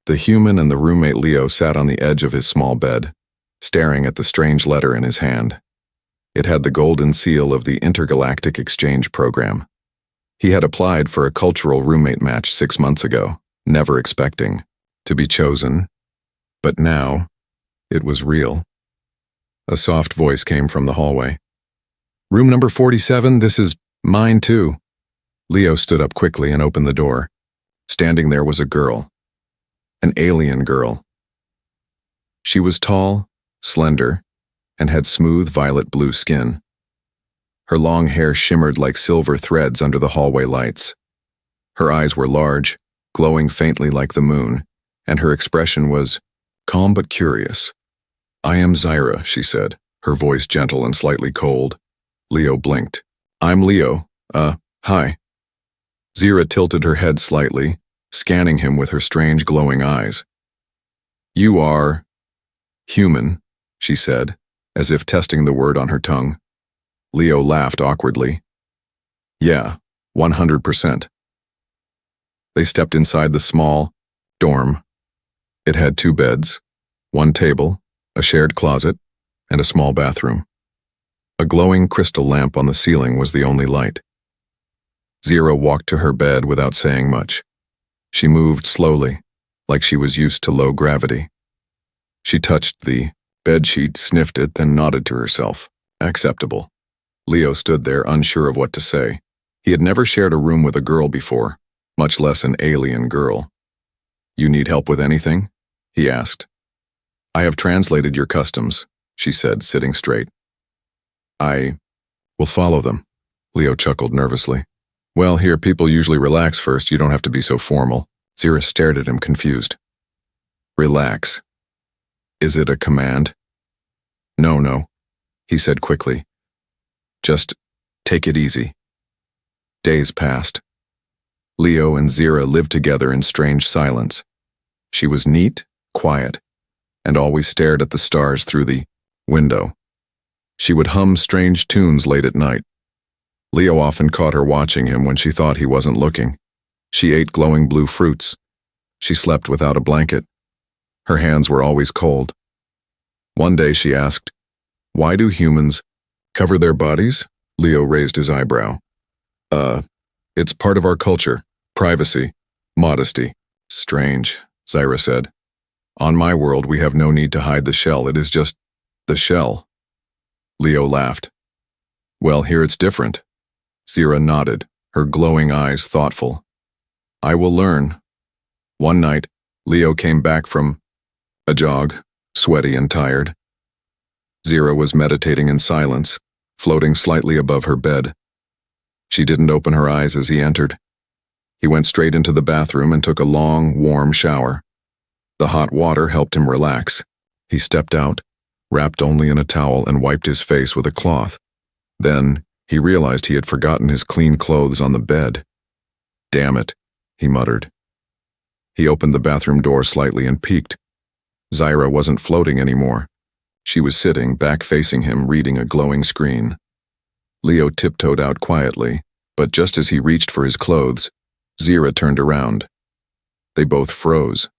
The human and the roommate Leo sat on the edge of his small bed, staring at the strange letter in his hand. It had the golden seal of the Intergalactic Exchange Program. He had applied for a cultural roommate match 6 months ago, never expecting to be chosen. But now, it was real. A soft voice came from the hallway. "Room number 47, this is mine too." Leo stood up quickly and opened the door. Standing there was a girl. An alien girl. She was tall, slender, and had smooth violet-blue skin. Her long hair shimmered like silver threads under the hallway lights. Her eyes were large, glowing faintly like the moon, and her expression was calm but curious. "I am Zyra," she said, her voice gentle and slightly cold. Leo blinked. "I'm Leo. Hi." Zyra tilted her head slightly, scanning him with her strange glowing eyes. "You are human," she said, as if testing the word on her tongue. Leo laughed awkwardly. "Yeah, 100%. They stepped inside the small dorm. It had 2 beds, 1 table, a shared closet, and a small bathroom. A glowing crystal lamp on the ceiling was the only light. Zyra walked to her bed without saying much. She moved slowly, like she was used to low gravity. She touched the bedsheet, sniffed it, then nodded to herself. Acceptable. Leo stood there, unsure of what to say. He had never shared a room with a girl before, much less an alien girl. "You need help with anything?" he asked. "I have translated your customs," she said, sitting straight. "I will follow them," Leo chuckled nervously. "Well, here people usually relax first, you don't have to be so formal." Zyra stared at him, confused. "Relax. Is it a command?" No, he said quickly. "Just take it easy." Days passed. Leo and Zyra lived together in strange silence. She was neat, quiet, and always stared at the stars through the window. She would hum strange tunes late at night. Leo often caught her watching him when she thought he wasn't looking. She ate glowing blue fruits. She slept without a blanket. Her hands were always cold. One day she asked, "Why do humans cover their bodies?" Leo raised his eyebrow. It's part of our culture. Privacy. Modesty." "Strange," Zyra said. "On my world, we have no need to hide the shell. It is just the shell." Leo laughed. "Well, here it's different." Zyra nodded, her glowing eyes thoughtful. "I will learn." One night, Leo came back from a jog, sweaty and tired. Zyra was meditating in silence, floating slightly above her bed. She didn't open her eyes as he entered. He went straight into the bathroom and took a long, warm shower. The hot water helped him relax. He stepped out, wrapped only in a towel, and wiped his face with a cloth. Then, he realized he had forgotten his clean clothes on the bed. "Damn it," he muttered. He opened the bathroom door slightly and peeked. Zyra wasn't floating anymore. She was sitting, back facing him, reading a glowing screen. Leo tiptoed out quietly, but just as he reached for his clothes, Zyra turned around. They both froze.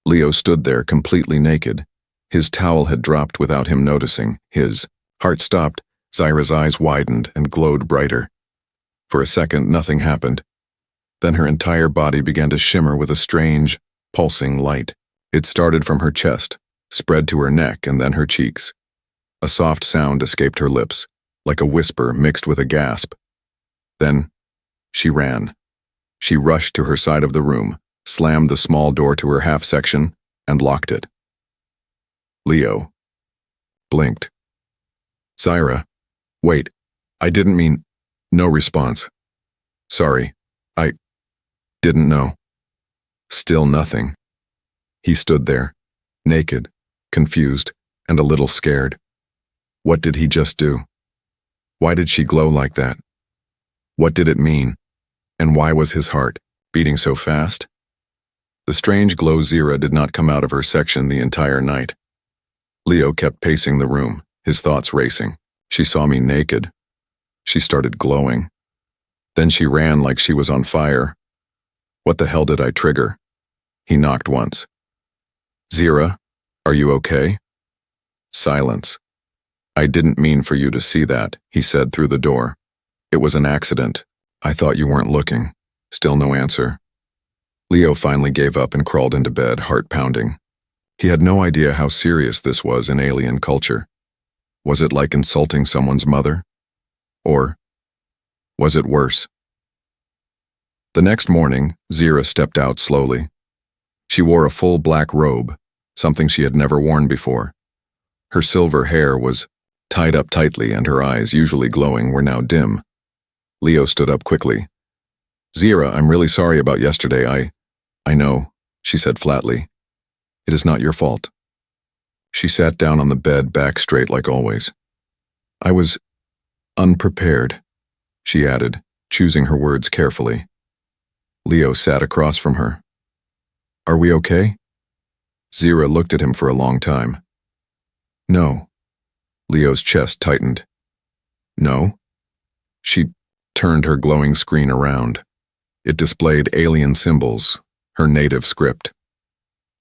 Leo stood there completely naked. His towel had dropped without him noticing. His heart stopped. Zyra's eyes widened and glowed brighter. For a second, nothing happened. Then her entire body began to shimmer with a strange, pulsing light. It started from her chest, spread to her neck, and then her cheeks. A soft sound escaped her lips, like a whisper mixed with a gasp. Then, she ran. She rushed to her side of the room, slammed the small door to her half-section, and locked it. Leo blinked. "Zyra, wait, I didn't mean..." No response. "Sorry, I didn't know." Still nothing. He stood there, naked, confused, and a little scared. What did he just do? Why did she glow like that? What did it mean? And why was his heart beating so fast? The strange glow Zyra did not come out of her section the entire night. Leo kept pacing the room, his thoughts racing. She saw me naked. She started glowing. Then she ran like she was on fire. What the hell did I trigger? He knocked once. Zira, are you okay? Silence. I didn't mean for you to see that, he said through the door. It was an accident. I thought you weren't looking. Still no answer. Leo finally gave up and crawled into bed, heart pounding. He had no idea how serious this was in alien culture. Was it like insulting someone's mother? Or was it worse? The next morning, Zira stepped out slowly. She wore a full black robe, something she had never worn before. Her silver hair was tied up tightly and her eyes, usually glowing, were now dim. Leo stood up quickly. Zira, I'm really sorry about yesterday. I know, she said flatly. It is not your fault. She sat down on the bed, back straight like always. I was unprepared, she added, choosing her words carefully. Leo sat across from her. Are we okay? Zira looked at him for a long time. No. Leo's chest tightened. No? She turned her glowing screen around. It displayed alien symbols, her native script.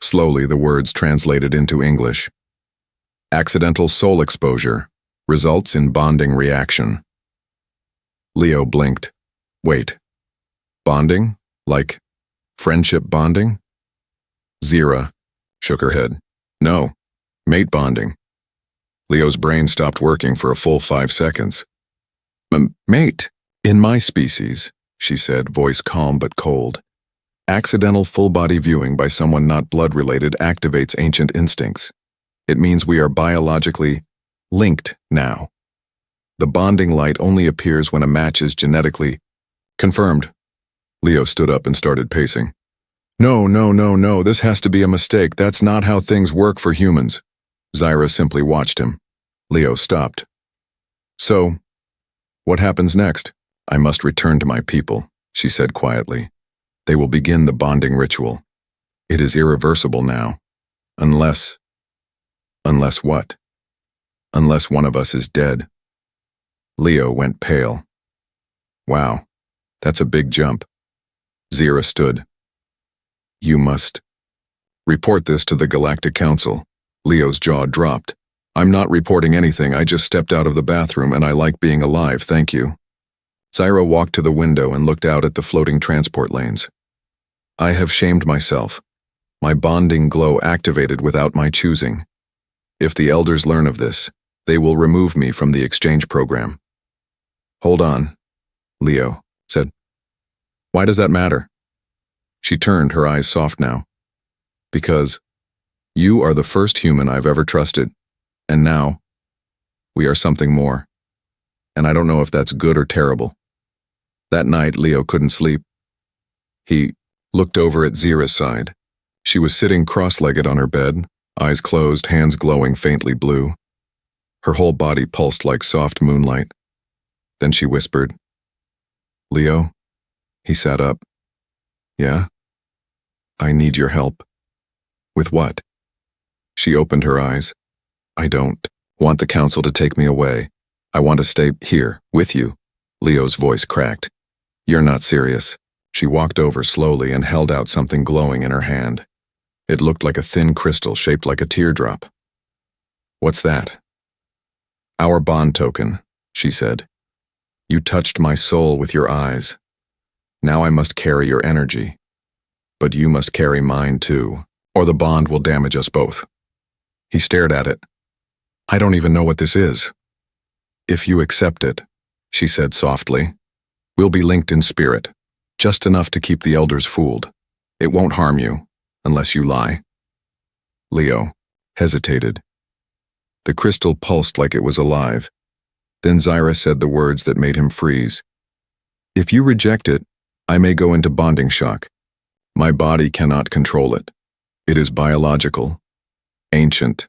Slowly, the words translated into English. Accidental soul exposure results in bonding reaction. Leo blinked. Wait. Bonding? Like friendship bonding? Zira shook her head. No, mate bonding. Leo's brain stopped working for a full 5 seconds. Mate, in my species, she said, voice calm but cold. Accidental full-body viewing by someone not blood-related activates ancient instincts. It means we are biologically linked now. The bonding light only appears when a match is genetically confirmed. Leo stood up and started pacing. No, this has to be a mistake. That's not how things work for humans. Zira simply watched him. Leo stopped. So, what happens next? I must return to my people, she said quietly. They will begin the bonding ritual. It is irreversible now. Unless what? Unless one of us is dead. Leo went pale. Wow, that's a big jump. Zira stood. You must report this to the Galactic Council. Leo's jaw dropped. I'm not reporting anything. I just stepped out of the bathroom and I like being alive, thank you. Zira walked to the window and looked out at the floating transport lanes. I have shamed myself. My bonding glow activated without my choosing. If the elders learn of this, they will remove me from the exchange program. Hold on, Leo said. Why does that matter? She turned, her eyes soft now. Because you are the first human I've ever trusted, and now we are something more. And I don't know if that's good or terrible. That night, Leo couldn't sleep. He looked over at Zira's side. She was sitting cross-legged on her bed, eyes closed, hands glowing faintly blue. Her whole body pulsed like soft moonlight. Then she whispered, Leo? He sat up. Yeah? I need your help. With what? She opened her eyes. I don't want the council to take me away. I want to stay here, with you. Leo's voice cracked. You're not serious. She walked over slowly and held out something glowing in her hand. It looked like a thin crystal shaped like a teardrop. What's that? Our bond token, she said. You touched my soul with your eyes. Now I must carry your energy. But you must carry mine too, or the bond will damage us both. He stared at it. I don't even know what this is. If you accept it, she said softly, we'll be linked in spirit, just enough to keep the elders fooled. It won't harm you, unless you lie. Leo hesitated. The crystal pulsed like it was alive. Then Zira said the words that made him freeze. If you reject it, I may go into bonding shock. My body cannot control it. It is biological, ancient.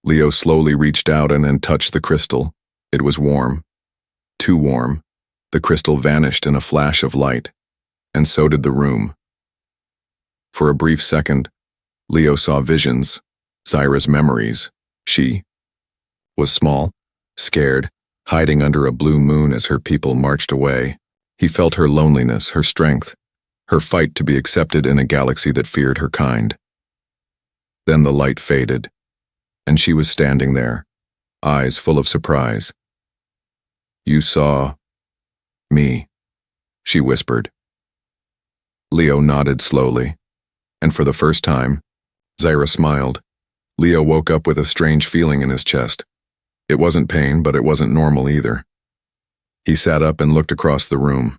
Leo slowly reached out and touched the crystal. It was warm. Too warm. The crystal vanished in a flash of light, and so did the room. For a brief second, Leo saw visions, Zira's memories. She was small, scared, hiding under a blue moon as her people marched away. He felt her loneliness, her strength. her fight to be accepted in a galaxy that feared her kind. Then the light faded, and she was standing there, eyes full of surprise. "You saw me," she whispered. Leo nodded slowly, and for the first time, Zyra smiled. Leo woke up with a strange feeling in his chest. It wasn't pain, but it wasn't normal either. He sat up and looked across the room.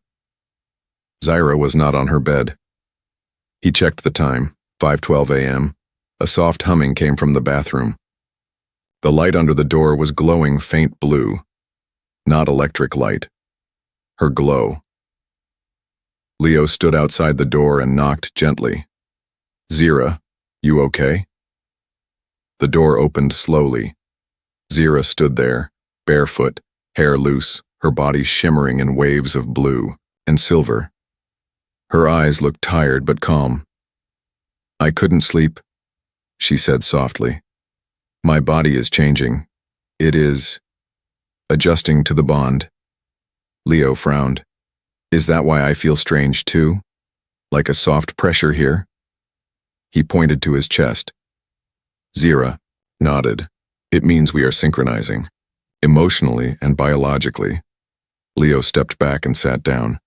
Zyra was not on her bed. He checked the time, 5:12 a.m. A soft humming came from the bathroom. The light under the door was glowing faint blue. Not electric light. Her glow. Leo stood outside the door and knocked gently. "Zyra, you okay?" The door opened slowly. Zyra stood there, barefoot, hair loose, her body shimmering in waves of blue and silver. Her eyes looked tired but calm. "I couldn't sleep," she said softly. "My body is changing. It is adjusting to the bond." Leo frowned. "Is that why I feel strange too? Like a soft pressure here?" He pointed to his chest. Zyra nodded. "It means we are synchronizing, emotionally and biologically." Leo stepped back and sat down.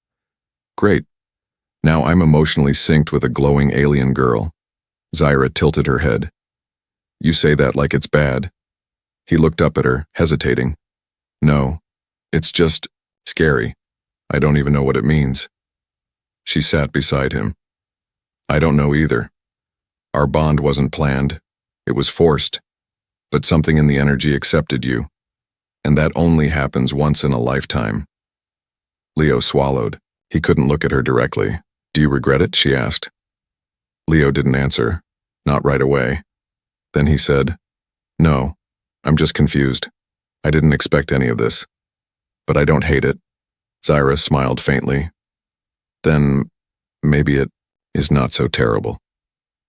"Great. Now I'm emotionally synced with a glowing alien girl." Zyra tilted her head. "You say that like it's bad." He looked up at her, hesitating. "No, it's just scary. I don't even know what it means." She sat beside him. "I don't know either. Our bond wasn't planned. It was forced. But something in the energy accepted you. And that only happens once in a lifetime." Leo swallowed. He couldn't look at her directly. "Do you regret it?" she asked. Leo didn't answer. Not right away. Then he said, "No, I'm just confused. I didn't expect any of this. But I don't hate it." Zyra smiled faintly. "Then maybe it is not so terrible."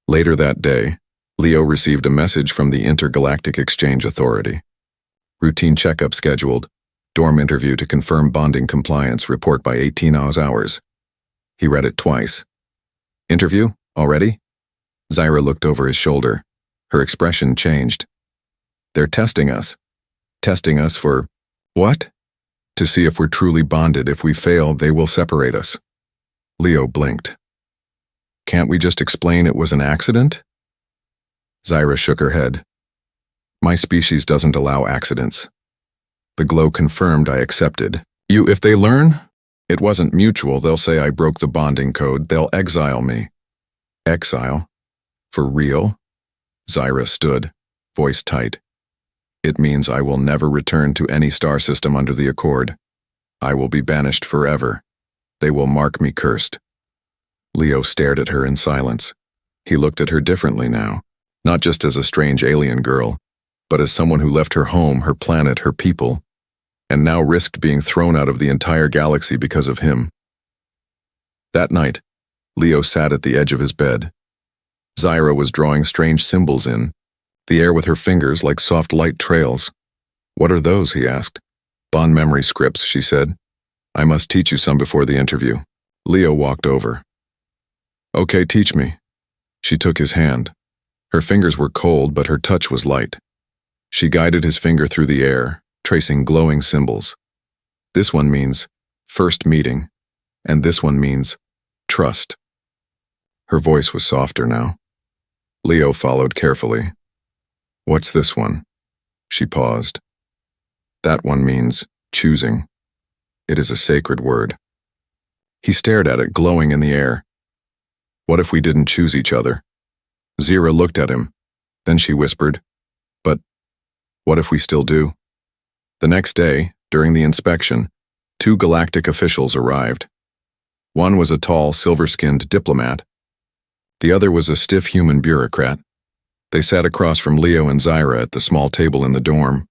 Later that day, Leo received a message from the Intergalactic Exchange Authority. Routine checkup scheduled. Dorm interview to confirm bonding compliance. Report by 18 hours. He read it twice. "Interview? Already?" Zyra looked over his shoulder. Her expression changed. "They're testing us." "Testing us for what?" "To see if we're truly bonded. If we fail, they will separate us." Leo blinked. "Can't we just explain it was an accident?" Zyra shook her head. "My species doesn't allow accidents." The glow confirmed I accepted. If they learn it wasn't mutual, they'll say I broke the bonding code. They'll exile me." "Exile? For real?" Zyra stood, voice tight. "It means I will never return to any star system under the Accord. I will be banished forever. They will mark me cursed." Leo stared at her in silence. He looked at her differently now, not just as a strange alien girl, but as someone who left her home, her planet, her people, and now risked being thrown out of the entire galaxy because of him. That night, Leo sat at the edge of his bed. Zyra was drawing strange symbols in the air with her fingers like soft light trails. "What are those?" he asked. "Bond memory scripts," she said. "I must teach you some before the interview." Leo walked over. "Okay, teach me." She took his hand. Her fingers were cold, but her touch was light. She guided his finger through the air, tracing glowing symbols. "This one means first meeting, and this one means trust." Her voice was softer now. Leo followed carefully. "What's this one?" She paused. "That one means choosing. It is a sacred word." He stared at it, glowing in the air. "What if we didn't choose each other?" Zyra looked at him. Then she whispered, "But what if we still do?" The next day, during the inspection, 2 galactic officials arrived. One was a tall, silver-skinned diplomat. The other was a stiff human bureaucrat. They sat across from Leo and Zyra at the small table in the dorm.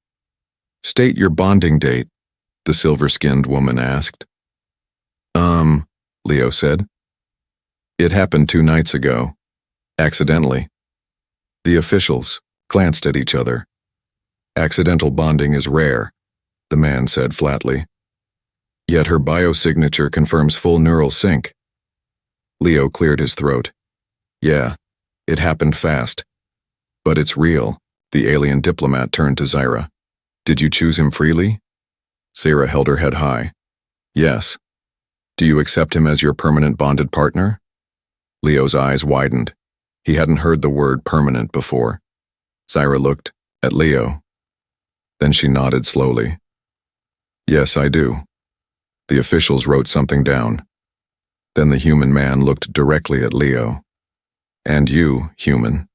"State your bonding date," the silver-skinned woman asked. Leo said. "It happened 2 nights ago. Accidentally." The officials glanced at each other. "Accidental bonding is rare," the man said flatly. "Yet her biosignature confirms full neural sync." Leo cleared his throat. Yeah, it happened fast. But it's real. The alien diplomat turned to Zyra. Did you choose him freely? Zyra held her head high. Yes. Do you accept him as your permanent bonded partner? Leo's eyes widened. He hadn't heard the word permanent before. Zyra looked at Leo. Then she nodded slowly. Yes, I do. The officials wrote something down. Then the human man looked directly at Leo. And you, human,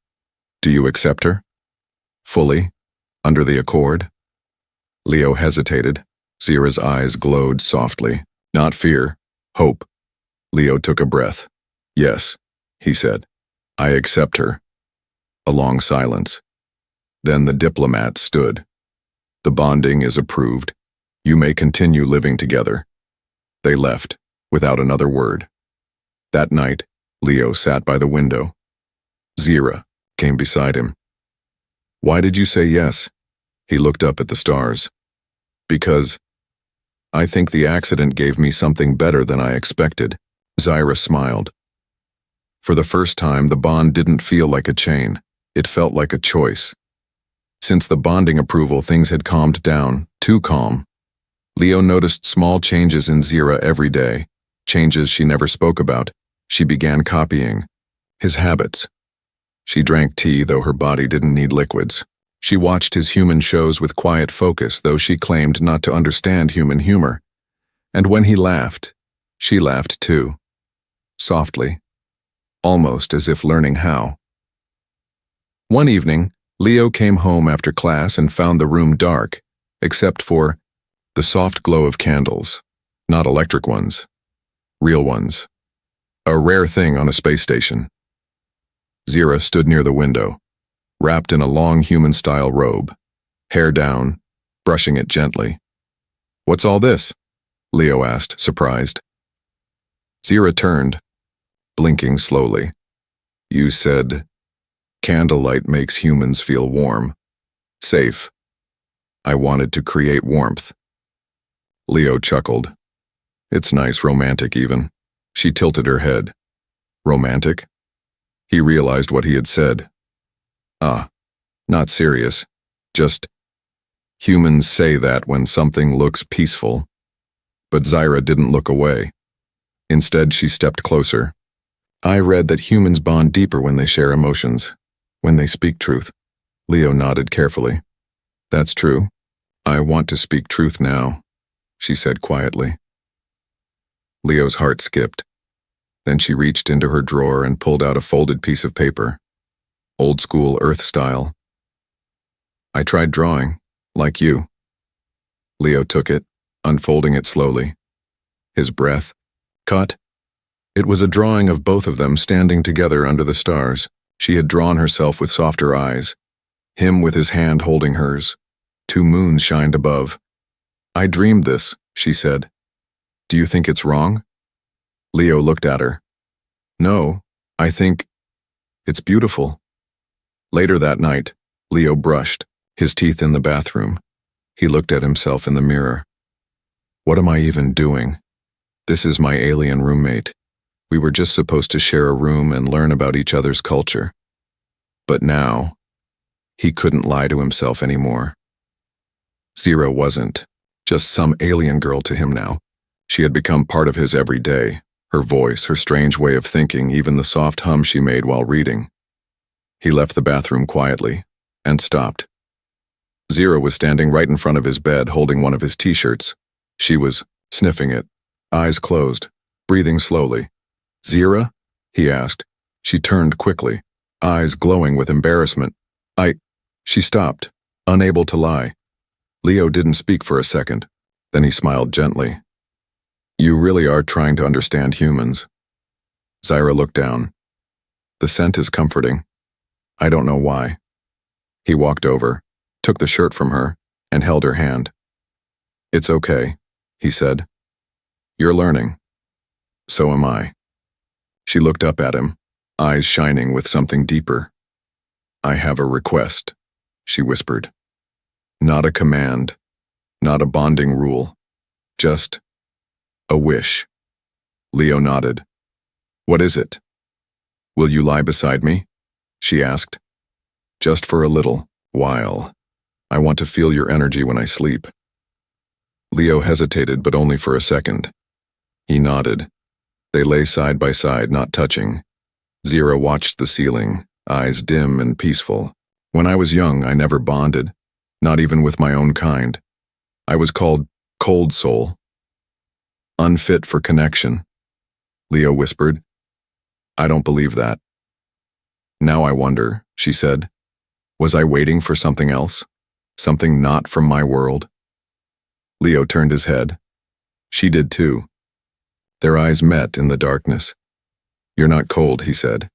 do you accept her? Fully? Under the accord? Leo hesitated. Zyra's eyes glowed softly. Not fear, hope. Leo took a breath. Yes, he said. I accept her. A long silence. Then the diplomat stood. The bonding is approved. You may continue living together. They left, without another word. That night, Leo sat by the window. Zyra came beside him. Why did you say yes? He looked up at the stars. Because I think the accident gave me something better than I expected. Zyra smiled. For the first time, the bond didn't feel like a chain. It felt like a choice. Since the bonding approval, things had calmed down, too calm. Leo noticed small changes in Zyra every day, changes she never spoke about. She began copying his habits. She drank tea, though her body didn't need liquids. She watched his human shows with quiet focus, though she claimed not to understand human humor. And when he laughed, she laughed too. Softly, almost as if learning how. One evening, Leo came home after class and found the room dark, except for the soft glow of candles. Not electric ones. Real ones. A rare thing on a space station. Zyra stood near the window, wrapped in a long human-style robe, hair down, brushing it gently. What's all this? Leo asked, surprised. Zyra turned, blinking slowly. You said, candlelight makes humans feel warm, safe. I wanted to create warmth. Leo chuckled. It's nice, romantic even. She tilted her head. Romantic? He realized what he had said. Not serious. Just, humans say that when something looks peaceful. But Zyra didn't look away. Instead, she stepped closer. I read that humans bond deeper when they share emotions, when they speak truth. Leo nodded carefully. That's true. I want to speak truth now, she said quietly. Leo's heart skipped. Then she reached into her drawer and pulled out a folded piece of paper. Old school Earth style. I tried drawing, like you. Leo took it, unfolding it slowly. His breath caught. It was a drawing of both of them standing together under the stars. She had drawn herself with softer eyes. Him with his hand holding hers. 2 moons shined above. I dreamed this, she said. Do you think it's wrong? Leo looked at her. No, I think it's beautiful. Later that night, Leo brushed, his teeth in the bathroom. He looked at himself in the mirror. What am I even doing? This is my alien roommate. We were just supposed to share a room and learn about each other's culture. But now, he couldn't lie to himself anymore. Zyra wasn't just some alien girl to him now. She had become part of his every day, her voice, her strange way of thinking, even the soft hum she made while reading. He left the bathroom quietly and stopped. Zyra was standing right in front of his bed holding one of his t-shirts. She was sniffing it, eyes closed, breathing slowly. Zyra? He asked. She turned quickly, eyes glowing with embarrassment. She stopped, unable to lie. Leo didn't speak for a second. Then he smiled gently. You really are trying to understand humans. Zyra looked down. The scent is comforting. I don't know why. He walked over, took the shirt from her, and held her hand. It's okay, he said. You're learning. So am I. She looked up at him, eyes shining with something deeper. I have a request, she whispered. Not a command, not a bonding rule, just a wish. Leo nodded. What is it? Will you lie beside me? She asked. Just for a little while. I want to feel your energy when I sleep. Leo hesitated, but only for a second. He nodded. They lay side by side, not touching. Zira watched the ceiling, eyes dim and peaceful. When I was young, I never bonded, not even with my own kind. I was called cold soul. Unfit for connection. Leo whispered. I don't believe that. Now I wonder, she said. Was I waiting for something else? Something not from my world? Leo turned his head. She did too. Their eyes met in the darkness. You're not cold, he said.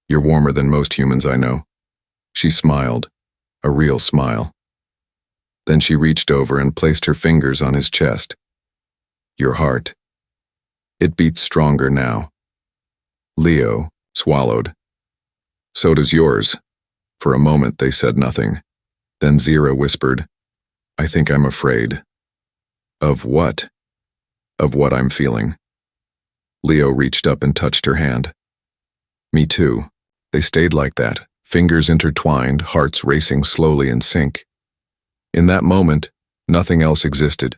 You're warmer than most humans I know. She smiled, a real smile. Then she reached over and placed her fingers on his chest. Your heart. It beats stronger now. Leo swallowed. So does yours. For a moment they said nothing. Then Zira whispered, I think I'm afraid. Of what? Of what I'm feeling. Leo reached up and touched her hand. Me too. They stayed like that, fingers intertwined, hearts racing slowly in sync. In that moment, nothing else existed.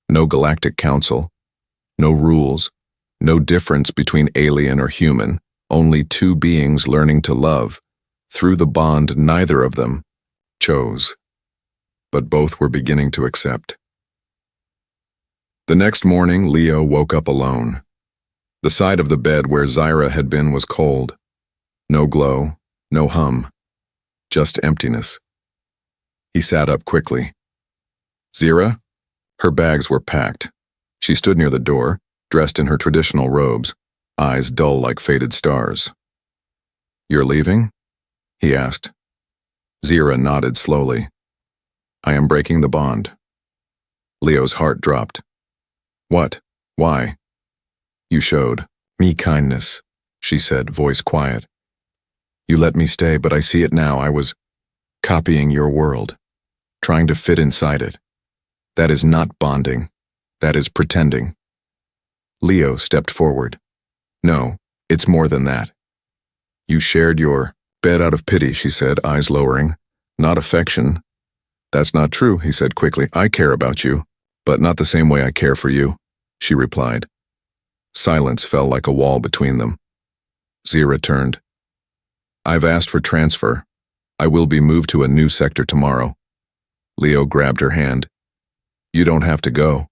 No galactic council, no rules, no difference between alien or human, only two beings learning to love, through the bond neither of them chose. But both were beginning to accept. The next morning, Leo woke up alone. The side of the bed where Zira had been was cold. No glow, no hum, just emptiness. He sat up quickly. Zira? Her bags were packed. She stood near the door, dressed in her traditional robes, eyes dull like faded stars. You're leaving? He asked. Zira nodded slowly. I am breaking the bond. Leo's heart dropped. What? Why? You showed me kindness, she said, voice quiet. You let me stay, but I see it now. I was copying your world, trying to fit inside it. That is not bonding. That is pretending. Leo stepped forward. No, it's more than that. You shared your bed out of pity, she said, eyes lowering. Not affection. That's not true, he said quickly. I care about you, but not the same way I care for you, she replied. Silence fell like a wall between them. Zira turned. I've asked for transfer. I will be moved to a new sector tomorrow. Leo grabbed her hand. You don't have to go.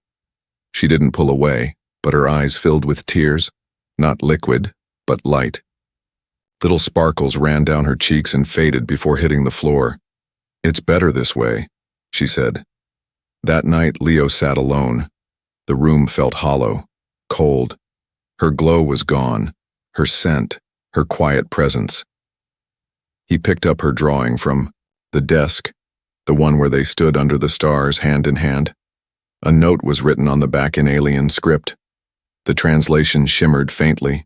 She didn't pull away, but her eyes filled with tears, not liquid, but light. Little sparkles ran down her cheeks and faded before hitting the floor. It's better this way, she said. That night, Leo sat alone. The room felt hollow, cold. Her glow was gone, her scent, her quiet presence. He picked up her drawing from the desk, the one where they stood under the stars hand in hand. A note was written on the back in alien script. The translation shimmered faintly.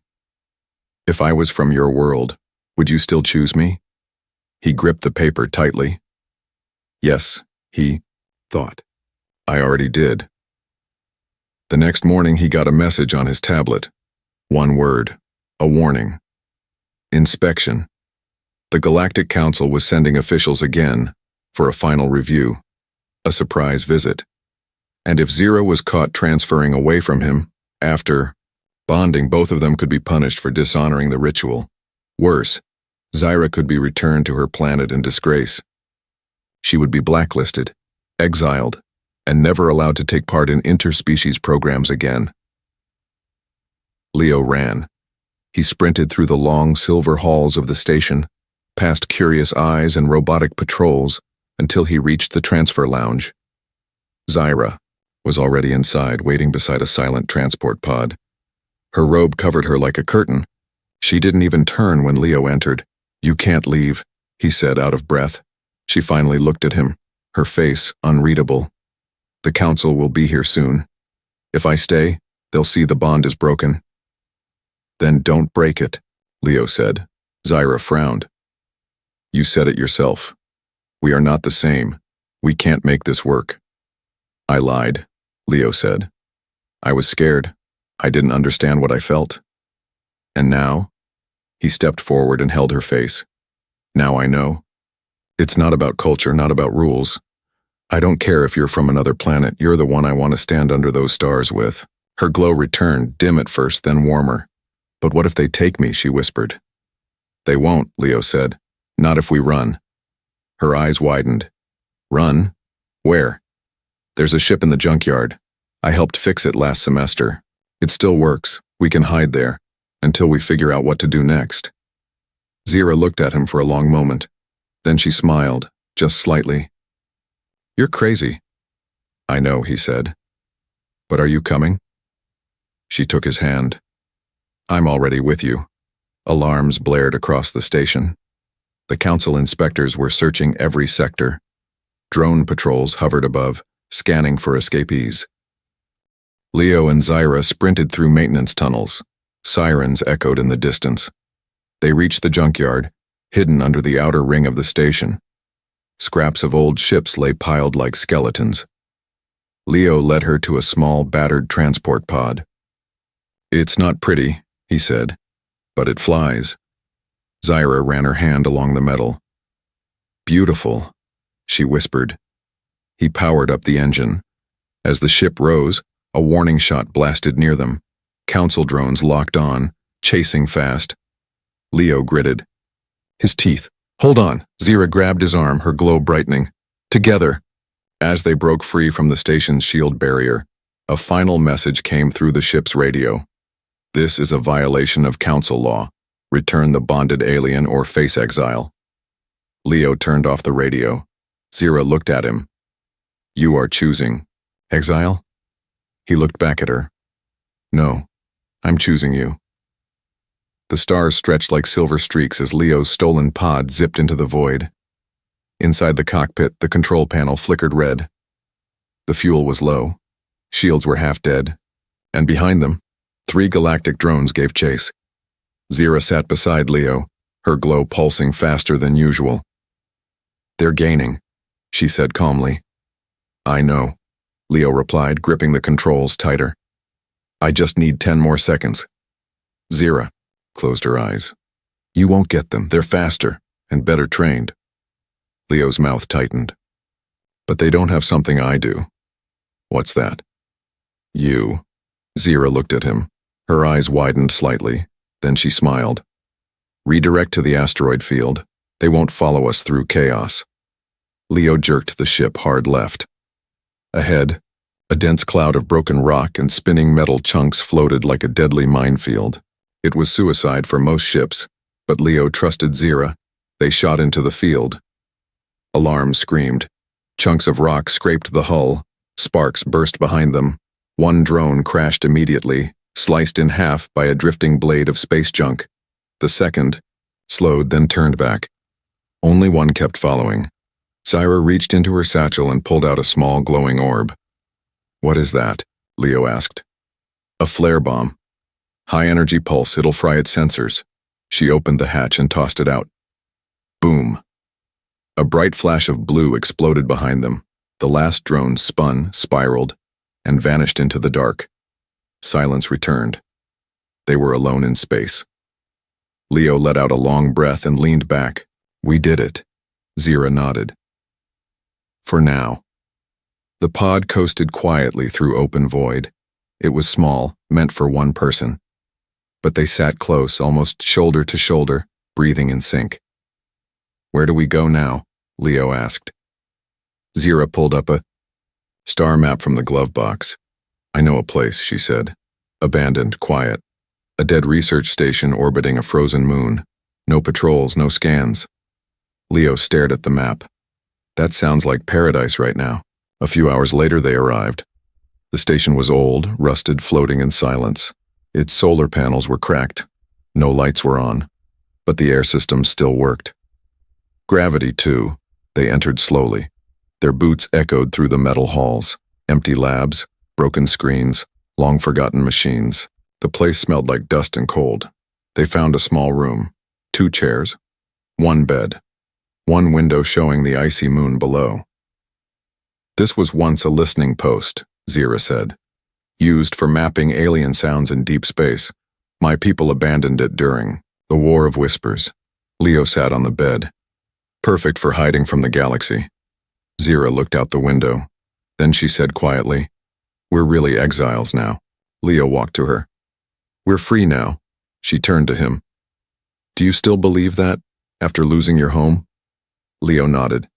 If I was from your world, would you still choose me? He gripped the paper tightly. Yes, he thought. I already did. The next morning he got a message on his tablet. One word, a warning. Inspection. The Galactic Council was sending officials again for a final review, a surprise visit. And if Zira was caught transferring away from him, after bonding, both of them could be punished for dishonoring the ritual. Worse, Zira could be returned to her planet in disgrace. She would be blacklisted, exiled, and never allowed to take part in interspecies programs again. Leo ran. He sprinted through the long silver halls of the station, past curious eyes and robotic patrols, until he reached the transfer lounge. Zira was already inside, waiting beside a silent transport pod. Her robe covered her like a curtain. She didn't even turn when Leo entered. You can't leave, he said, out of breath. She finally looked at him, her face unreadable. The council will be here soon. If I stay, they'll see the bond is broken. Then don't break it, Leo said. Zira frowned. You said it yourself. We are not the same. We can't make this work. I lied, Leo said. I was scared. I didn't understand what I felt. And now? He stepped forward and held her face. Now I know. It's not about culture, not about rules. I don't care if you're from another planet, you're the one I want to stand under those stars with. Her glow returned, dim at first, then warmer. But what if they take me, she whispered. They won't, Leo said. Not if we run. Her eyes widened. Run? Where? There's a ship in the junkyard. I helped fix it last semester. It still works. We can hide there, until we figure out what to do next. Zira looked at him for a long moment. Then she smiled, just slightly. You're crazy. I know, he said. But are you coming? She took his hand. I'm already with you. Alarms blared across the station. The council inspectors were searching every sector. Drone patrols hovered above, scanning for escapees. Leo and Zyra sprinted through maintenance tunnels. Sirens echoed in the distance. They reached the junkyard, hidden under the outer ring of the station. Scraps of old ships lay piled like skeletons. Leo led her to a small, battered transport pod. It's not pretty, he said, but it flies. Zyra ran her hand along the metal. Beautiful, she whispered. He powered up the engine. As the ship rose, a warning shot blasted near them. Council drones locked on, chasing fast. Leo gritted. His teeth. Hold on. Zyra grabbed his arm, her glow brightening. Together. As they broke free from the station's shield barrier, a final message came through the ship's radio. This is a violation of council law. Return the bonded alien or face exile. Leo turned off the radio. Zyra looked at him. You are choosing exile? He looked back at her. No, I'm choosing you. The stars stretched like silver streaks as Leo's stolen pod zipped into the void. Inside the cockpit, the control panel flickered red. The fuel was low. Shields were half dead. And behind them, 3 galactic drones gave chase. Zyra sat beside Leo, her glow pulsing faster than usual. They're gaining, she said calmly. I know, Leo replied, gripping the controls tighter. I just need 10 more seconds. Zyra closed her eyes. You won't get them. They're faster and better trained. Leo's mouth tightened. But they don't have something I do. What's that? You. Zyra looked at him. Her eyes widened slightly. Then she smiled. Redirect to the asteroid field. They won't follow us through chaos. Leo jerked the ship hard left. Ahead, a dense cloud of broken rock and spinning metal chunks floated like a deadly minefield. It was suicide for most ships, but Leo trusted Zyra. They shot into the field. Alarms screamed. Chunks of rock scraped the hull. Sparks burst behind them. One drone crashed immediately, sliced in half by a drifting blade of space junk. The second slowed, then turned back. Only one kept following. Zyra reached into her satchel and pulled out a small glowing orb. What is that? Leo asked. A flare bomb. High energy pulse, it'll fry its sensors. She opened the hatch and tossed it out. Boom. A bright flash of blue exploded behind them. The last drone spun, spiraled, and vanished into the dark. Silence returned. They were alone in space. Leo let out a long breath and leaned back. We did it. Zyra nodded. For now. The pod coasted quietly through open void. It was small, meant for one person. But they sat close, almost shoulder to shoulder, breathing in sync. Where do we go now? Leo asked. Zyra pulled up a star map from the glove box. I know a place, she said. Abandoned, quiet. A dead research station orbiting a frozen moon. No patrols, no scans. Leo stared at the map. That sounds like paradise right now. A few hours later they arrived. The station was old, rusted, floating in silence. Its solar panels were cracked. No lights were on. But the air system still worked. Gravity, too. They entered slowly. Their boots echoed through the metal halls. Empty labs, broken screens, long-forgotten machines. The place smelled like dust and cold. They found a small room. 2 chairs. 1 bed. 1 window showing the icy moon below. This was once a listening post, Zyra said. Used for mapping alien sounds in deep space. My people abandoned it during the War of Whispers. Leo sat on the bed, perfect for hiding from the galaxy. Zira looked out the window. Then she said quietly, "We're really exiles now." Leo walked to her. "We're free now." She turned to him. "Do you still believe that, after losing your home?" Leo nodded.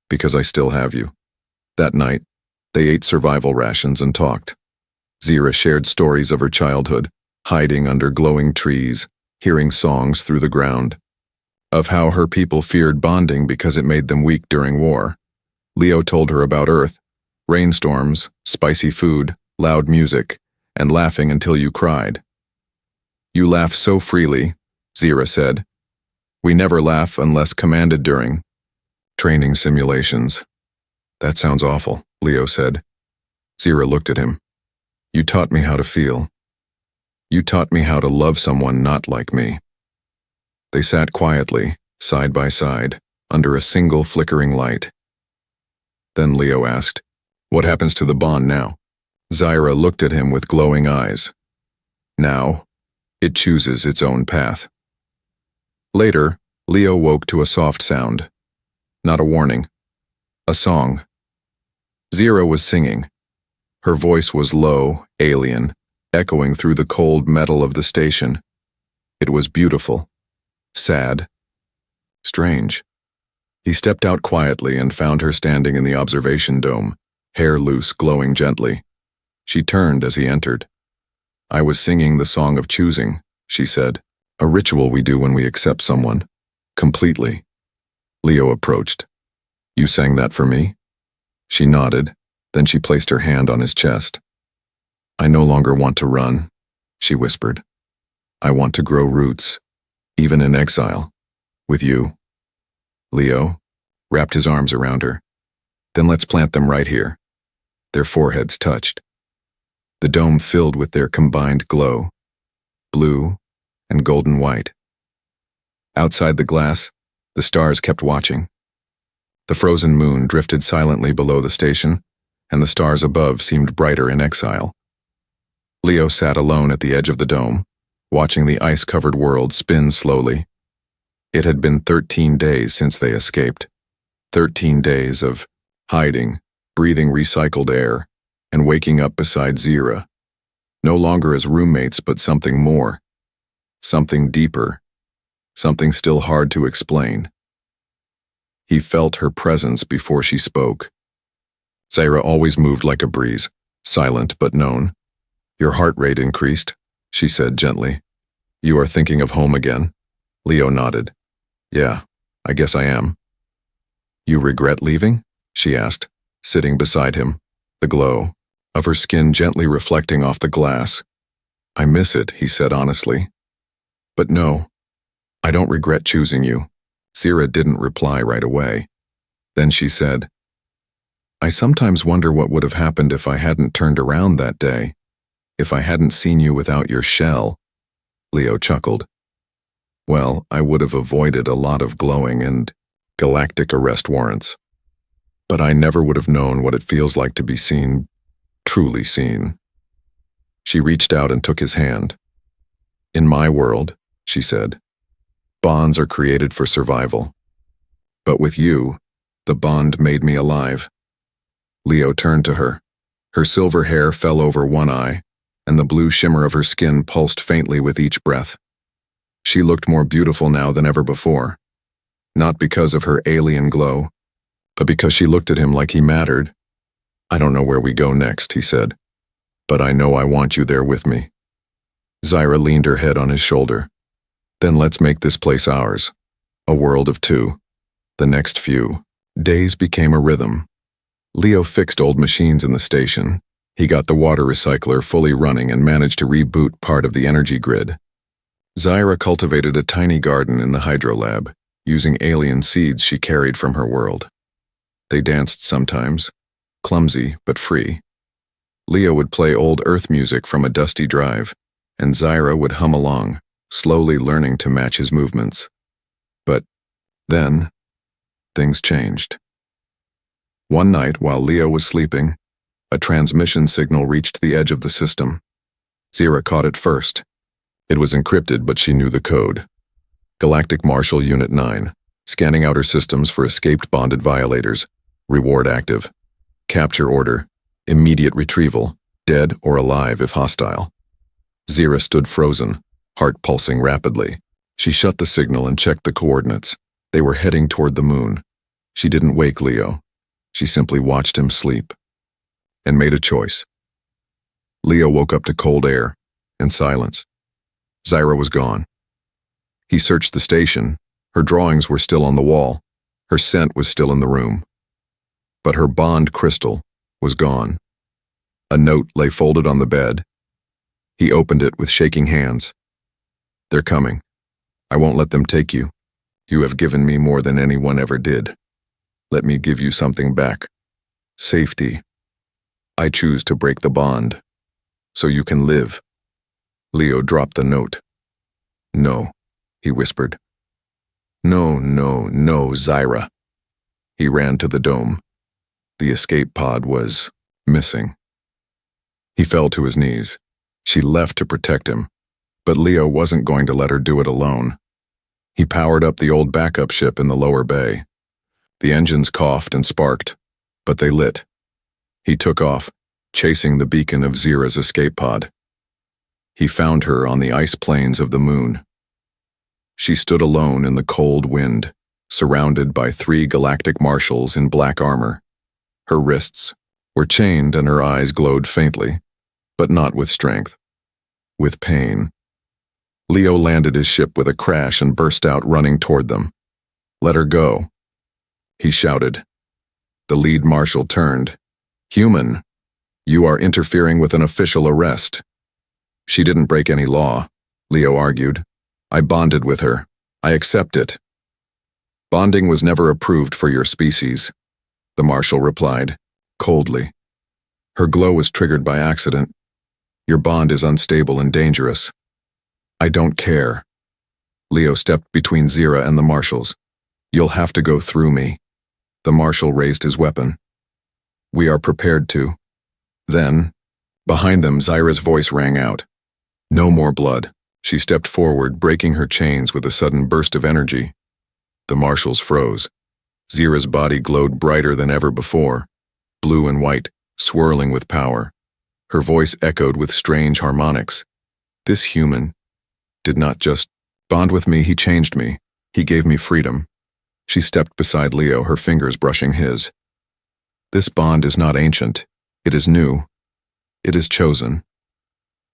"Because I still have you." That night, they ate survival rations and talked. Zira shared stories of her childhood, hiding under glowing trees, hearing songs through the ground. Of how her people feared bonding because it made them weak during war. Leo told her about Earth, rainstorms, spicy food, loud music, and laughing until you cried. "You laugh so freely," Zira said. "We never laugh unless commanded during training simulations." "That sounds awful," Leo said. Zira looked at him. "You taught me how to feel. You taught me how to love someone not like me." They sat quietly, side by side, under a single flickering light. Then Leo asked, "What happens to the bond now?" Zira looked at him with glowing eyes. "Now, it chooses its own path." Later, Leo woke to a soft sound. Not a warning. A song. Zira was singing. Her voice was low, alien, echoing through the cold metal of the station. It was beautiful. Sad. Strange. He stepped out quietly and found her standing in the observation dome, hair loose, glowing gently. She turned as he entered. "I was singing the song of choosing," she said, "a ritual we do when we accept someone. Completely." Leo approached. "You sang that for me?" She nodded, then she placed her hand on his chest. "I no longer want to run," she whispered. "I want to grow roots, even in exile, with you." Leo wrapped his arms around her. "Then let's plant them right here." Their foreheads touched. The dome filled with their combined glow, blue and golden white. Outside the glass, the stars kept watching. The frozen moon drifted silently below the station, and the stars above seemed brighter in exile. Leo sat alone at the edge of the dome, watching the ice-covered world spin slowly. It had been 13 days since they escaped. 13 days of hiding, breathing recycled air, and waking up beside Zira. No longer as roommates, but something more. Something deeper. Something still hard to explain. He felt her presence before she spoke. Zira always moved like a breeze, silent but known. "Your heart rate increased," she said gently. "You are thinking of home again?" Leo nodded. "Yeah, I guess I am." "You regret leaving?" she asked, sitting beside him, the glow of her skin gently reflecting off the glass. "I miss it," he said honestly. "But no, I don't regret choosing you." Zira didn't reply right away. Then she said, "I sometimes wonder what would have happened if I hadn't turned around that day, if I hadn't seen you without your shell." Leo chuckled. "Well, I would have avoided a lot of glowing and galactic arrest warrants. But I never would have known what it feels like to be seen, truly seen." She reached out and took his hand. "In my world," she said, "bonds are created for survival. But with you, the bond made me alive." Leo turned to her. Her silver hair fell over one eye, and the blue shimmer of her skin pulsed faintly with each breath. She looked more beautiful now than ever before, not because of her alien glow, but because she looked at him like he mattered. "I don't know where we go next," he said, "but I know I want you there with me." Zira leaned her head on his shoulder. "Then let's make this place ours, a world of two." The next few days became a rhythm. Leo fixed old machines in the station. He got the water recycler fully running and managed to reboot part of the energy grid. Zira cultivated a tiny garden in the hydrolab, using alien seeds she carried from her world. They danced sometimes, clumsy but free. Leo would play old Earth music from a dusty drive, and Zira would hum along, slowly learning to match his movements. But then, things changed. One night, while Leo was sleeping, a transmission signal reached the edge of the system. Zira caught it first, It was encrypted, but she knew the code. Galactic Marshal Unit 9, scanning outer systems for escaped bonded violators. Reward active. Capture order. Immediate retrieval. Dead or alive if hostile. Zira stood frozen, heart pulsing rapidly. She shut the signal and checked the coordinates. They were heading toward the moon. She didn't wake Leo. She simply watched him sleep. And made a choice. Leo woke up to cold air and silence. Xira was gone. He searched the station. Her drawings were still on the wall. Her scent was still in the room. But her bond crystal was gone. A note lay folded on the bed. He opened it with shaking hands. They're coming. I won't let them take you. You have given me more than anyone ever did. Let me give you something back. Safety. I choose to break the bond, so you can live. Leo dropped the note. No, he whispered. No, no, no, Xira. He ran to the dome. The escape pod was missing. He fell to his knees. She left to protect him, but Leo wasn't going to let her do it alone. He powered up the old backup ship in the lower bay. The engines coughed and sparked, but they lit. He took off, chasing the beacon of Xira's escape pod. He found her on the ice plains of the moon. She stood alone in the cold wind, surrounded by 3 galactic marshals in black armor. Her wrists were chained and her eyes glowed faintly, but not with strength, with pain. Leo landed his ship with a crash and burst out running toward them. Let her go, he shouted. The lead marshal turned. Human, you are interfering with an official arrest. She didn't break any law, Leo argued. I bonded with her. I accept it. Bonding was never approved for your species, the marshal replied, coldly. Her glow was triggered by accident. Your bond is unstable and dangerous. I don't care. Leo stepped between Xira and the marshals. You'll have to go through me. The marshal raised his weapon. We are prepared to. Then, behind them, Xira's voice rang out. No more blood. She stepped forward, breaking her chains with a sudden burst of energy. The marshals froze. Xira's body glowed brighter than ever before, blue and white, swirling with power. Her voice echoed with strange harmonics. This human did not just bond with me, he changed me. He gave me freedom. She stepped beside Leo, her fingers brushing his. This bond is not ancient. It is new. It is chosen.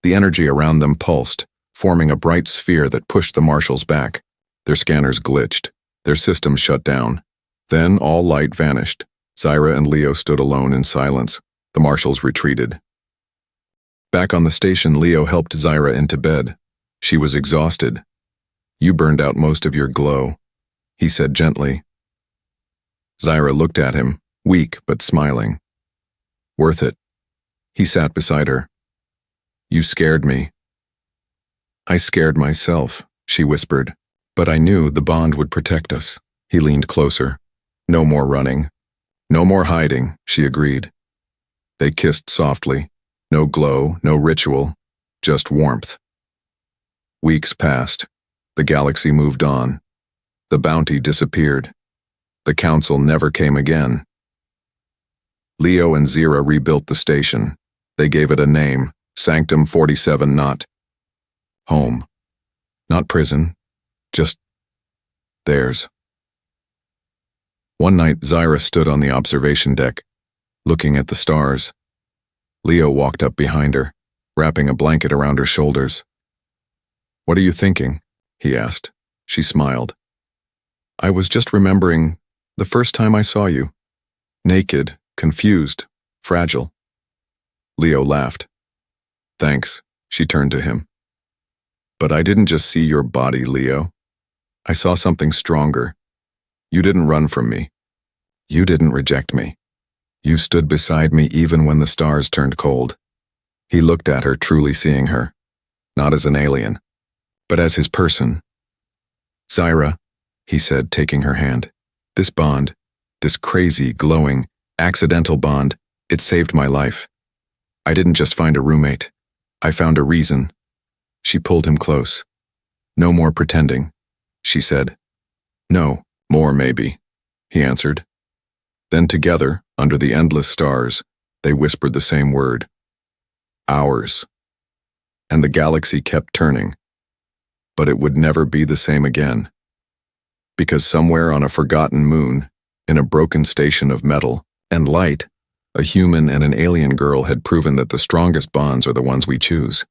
The energy around them pulsed, forming a bright sphere that pushed the marshals back. Their scanners glitched. Their systems shut down. Then all light vanished. Xira and Leo stood alone in silence. The marshals retreated. Back on the station, Leo helped Xira into bed. She was exhausted. You burned out most of your glow, he said gently. Xira looked at him, weak but smiling. Worth it. He sat beside her. You scared me. I scared myself, she whispered, but I knew the bond would protect us. He leaned closer. No more running. No more hiding, she agreed. They kissed softly. No glow, no ritual, just warmth. Weeks passed. The galaxy moved on. The bounty disappeared. The council never came again. Leo and Xira rebuilt the station. They gave it a name, Sanctum 47 Not. Home. Not prison. Just theirs. One night, Xira stood on the observation deck, looking at the stars. Leo walked up behind her, wrapping a blanket around her shoulders. What are you thinking? He asked. She smiled. I was just remembering the first time I saw you. Naked, confused, fragile. Leo laughed. Thanks, she turned to him. But I didn't just see your body, Leo. I saw something stronger. You didn't run from me. You didn't reject me. You stood beside me even when the stars turned cold. He looked at her, truly seeing her, not as an alien, but as his person. Xira, he said, taking her hand. This bond, this crazy, glowing, accidental bond, it saved my life. I didn't just find a roommate. I found a reason. She pulled him close. "No more pretending," she said. "No, more maybe," he answered. Then together, under the endless stars, they whispered the same word. Ours. And the galaxy kept turning. But it would never be the same again. Because somewhere on a forgotten moon, in a broken station of metal and light, a human and an alien girl had proven that the strongest bonds are the ones we choose.